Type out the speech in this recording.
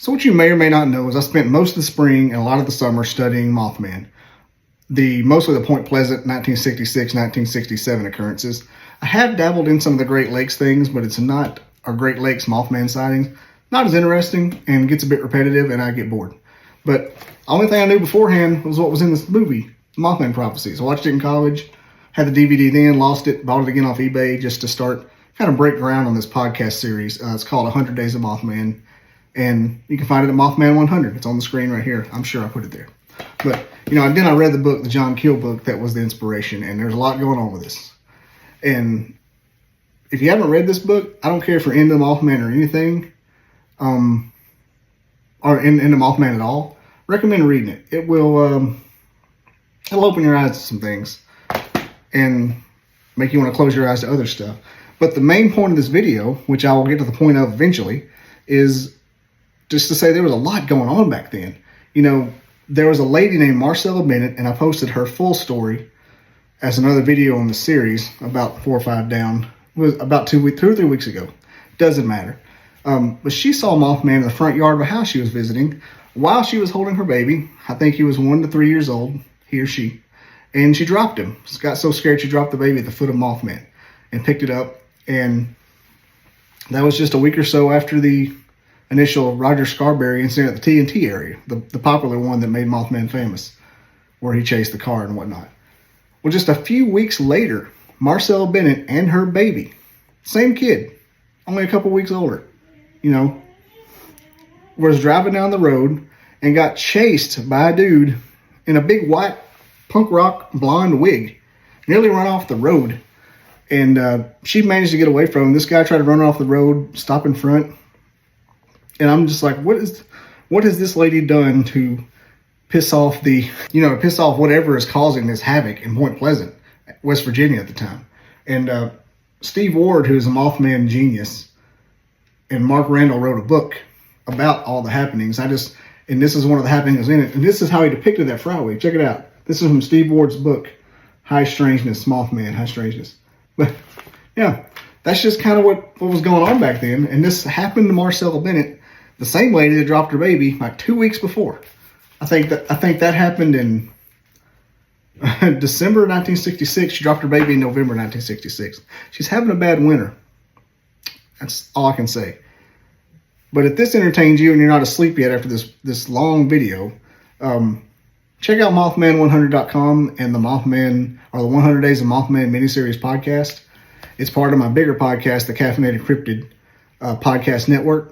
So what you may or may not know is I spent most of the spring and a lot of the summer studying Mothman, mostly the Point Pleasant 1966, 1967 occurrences. I have dabbled in some of the Great Lakes things, but it's not our Great Lakes Mothman sightings. Not as interesting and gets a bit repetitive and I get bored. But the only thing I knew beforehand was what was in this movie, Mothman Prophecies. I watched it in college, had the DVD then, lost it, bought it again off eBay just to start kind of break ground on this podcast series. It's called 100 Days of Mothman. And you can find it at Mothman 100. It's on the screen right here. I'm sure I put it there. But, then I read the book, the John Keel book, that was the inspiration. And there's a lot going on with this. And if you haven't read this book, I don't care if you're into Mothman or anything, or into Mothman at all, recommend reading it. It'll open your eyes to some things and make you want to close your eyes to other stuff. But the main point of this video, which I will get to the point of eventually, is just to say there was a lot going on back then. There was a lady named Marcella Bennett, and I posted her full story as another video on the series about 4 or 5 down. It was about 2 or 3 weeks ago. Doesn't matter. But she saw Mothman in the front yard of a house she was visiting while she was holding her baby. I think he was 1 to 3 years old, he or she. And she dropped him. She got so scared she dropped the baby at the foot of Mothman and picked it up. And that was just a week or so after the initial Roger Scarberry incident at the TNT area, the popular one that made Mothman famous, where he chased the car and whatnot. Well, just a few weeks later, Marcella Bennett and her baby, same kid, only a couple weeks older, was driving down the road and got chased by a dude in a big white punk rock blonde wig, nearly run off the road. And she managed to get away from him. This guy tried to run her off the road, stop in front. And I'm just like, what has this lady done to piss off whatever is causing this havoc in Point Pleasant, West Virginia at the time? And Steve Ward, who is a Mothman genius, and Mark Randall wrote a book about all the happenings. And this is one of the happenings in it. And this is how he depicted that fright wave. Check it out. This is from Steve Ward's book, High Strangeness, Mothman, High Strangeness. But yeah, that's just kind of what was going on back then. And this happened to Marcella Bennett, the same lady that dropped her baby like 2 weeks before. I think that happened in December 1966. She dropped her baby in November 1966. She's having a bad winter. That's all I can say. But if this entertains you and you're not asleep yet after this long video, check out Mothman100.com and the Mothman, or the 100 Days of Mothman miniseries podcast. It's part of my bigger podcast, the Caffeinated Cryptid podcast network.